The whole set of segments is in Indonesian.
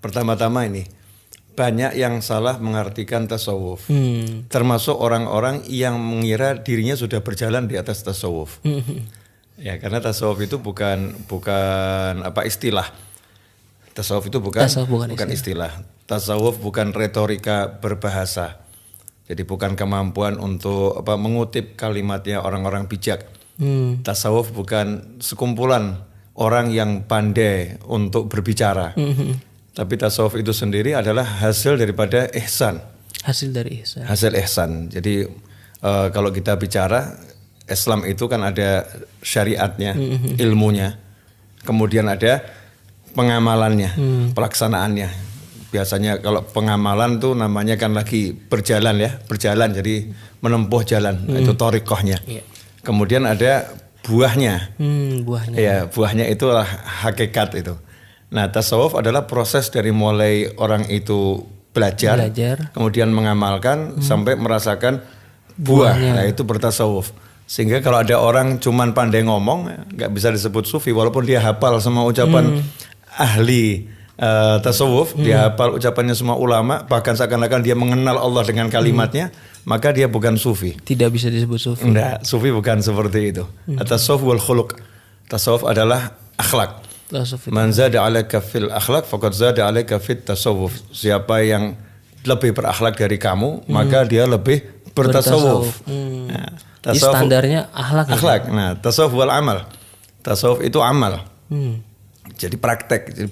pertama-tama ini banyak yang salah mengartikan tasawuf. Termasuk orang-orang yang mengira dirinya sudah berjalan di atas tasawuf. Ya, karena tasawuf itu bukan istilah. Tasawuf itu bukan istilah. Tasawuf bukan retorika berbahasa. Jadi bukan kemampuan untuk mengutip kalimatnya orang-orang bijak. Tasawuf bukan sekumpulan orang yang pandai untuk berbicara. Tapi tasawuf itu sendiri adalah hasil daripada ihsan. Hasil dari ihsan. Hasil ihsan. Jadi kalau kita bicara Islam itu kan ada syariatnya, ilmunya, kemudian ada pengamalannya, pelaksanaannya. Biasanya kalau pengamalan tuh namanya kan lagi berjalan ya, jadi menempuh jalan, itu thariqahnya. Kemudian ada buahnya. Buahnya. Ya, buahnya itulah hakikat itu. Nah, tasawuf adalah proses dari mulai orang itu belajar. Kemudian mengamalkan sampai merasakan buah. Nah, itu bertasawuf. Sehingga kalau ada orang cuman pandai ngomong, nggak bisa disebut sufi walaupun dia hafal semua ucapan ahli tasawuf, dia hafal ucapannya semua ulama, bahkan seakan-akan dia mengenal Allah dengan kalimatnya, maka dia bukan sufi. Tidak bisa disebut sufi. Enggak, sufi bukan seperti itu. Tasawuf wal khuluq. Tasawuf adalah akhlak. Man zada 'alaika fil akhlaq faqad zada 'alaika fit tasawuf. Siapa yang lebih berakhlak dari kamu, maka dia lebih bertasawuf. Nah, tasawuf standarnya akhlak. Nah, tasawuf wal amal. Tasawuf itu amal. Jadi praktek. Jadi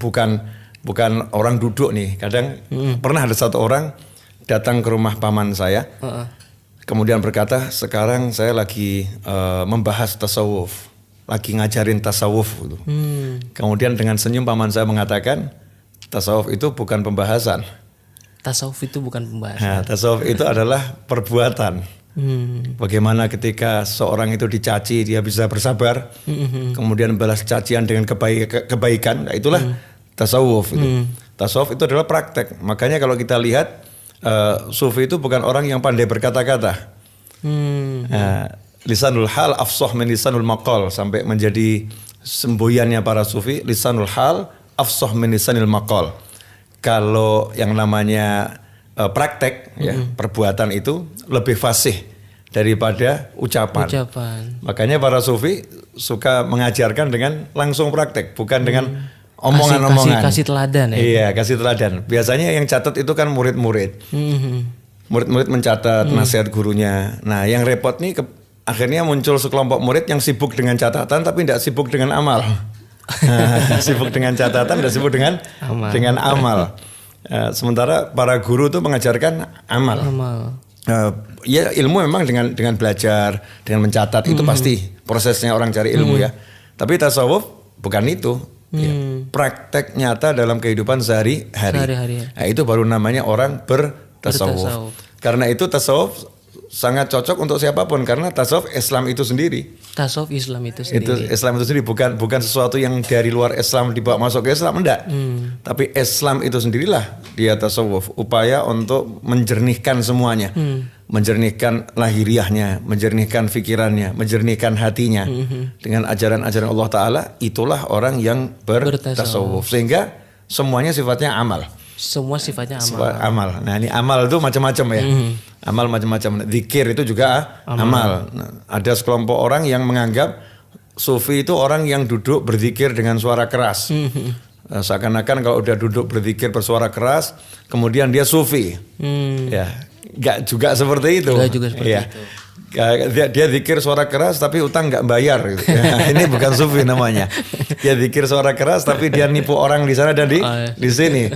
bukan orang duduk nih. Kadang pernah ada satu orang datang ke rumah paman saya. Kemudian berkata, sekarang saya lagi membahas tasawuf. Lagi ngajarin tasawuf gitu. Kemudian dengan senyum paman saya mengatakan, tasawuf itu bukan pembahasan. Tasawuf itu bukan pembahasan. Nah, tasawuf itu adalah perbuatan. Bagaimana ketika seorang itu dicaci dia bisa bersabar, kemudian balas cacian dengan kebaikan. Nah, itulah tasawuf itu. Tasawuf itu adalah praktek. Makanya kalau kita lihat sufi itu bukan orang yang pandai berkata-kata. Lisanul hal afsah min lisanul maqal, sampai menjadi semboyannya para sufi, lisanul hal afsah min lisanil maqal. Kalau yang namanya praktek ya, perbuatan itu lebih fasih daripada ucapan. Makanya para sufi suka mengajarkan dengan langsung praktek, bukan dengan omongan-omongan. Kasih teladan ya. Iya, kasih teladan. Biasanya yang catat itu kan murid-murid. Murid-murid mencatat nasihat gurunya. Nah, yang repot nih akhirnya muncul sekelompok murid yang sibuk dengan catatan tapi tidak sibuk dengan amal. Sibuk dengan catatan dan sibuk dengan amal. Sementara para guru itu mengajarkan amal. Ya, ilmu memang dengan belajar, dengan mencatat itu pasti prosesnya orang cari ilmu ya. Tapi tasawuf bukan itu. Ya, praktek nyata dalam kehidupan sehari-hari. Nah, itu baru namanya orang bertasawuf. Karena itu tasawuf sangat cocok untuk siapapun, karena tasawuf Islam itu sendiri. Tasawuf Islam itu sendiri. Islam itu sendiri bukan sesuatu yang dari luar Islam dibawa masuk ke Islam, enggak. Tapi Islam itu sendirilah dia tasawuf, upaya untuk menjernihkan semuanya. Menjernihkan lahiriahnya, menjernihkan pikirannya, menjernihkan hatinya dengan ajaran-ajaran Allah Ta'ala. Itulah orang yang bertasawuf. Sehingga semuanya sifatnya amal. Semua sifatnya amal. Nah, ini amal itu macam-macam ya. Amal macam-macam. Zikir itu juga amal. Nah, ada sekelompok orang yang menganggap sufi itu orang yang duduk berzikir dengan suara keras. Seakan-akan kalau udah duduk berzikir bersuara keras, kemudian dia sufi. Ya, nggak juga seperti itu. Nggak juga seperti itu. Dia zikir suara keras tapi utang nggak bayar gitu. Ya, ini bukan sufi namanya. Dia zikir suara keras tapi dia nipu orang di sana dan di sini.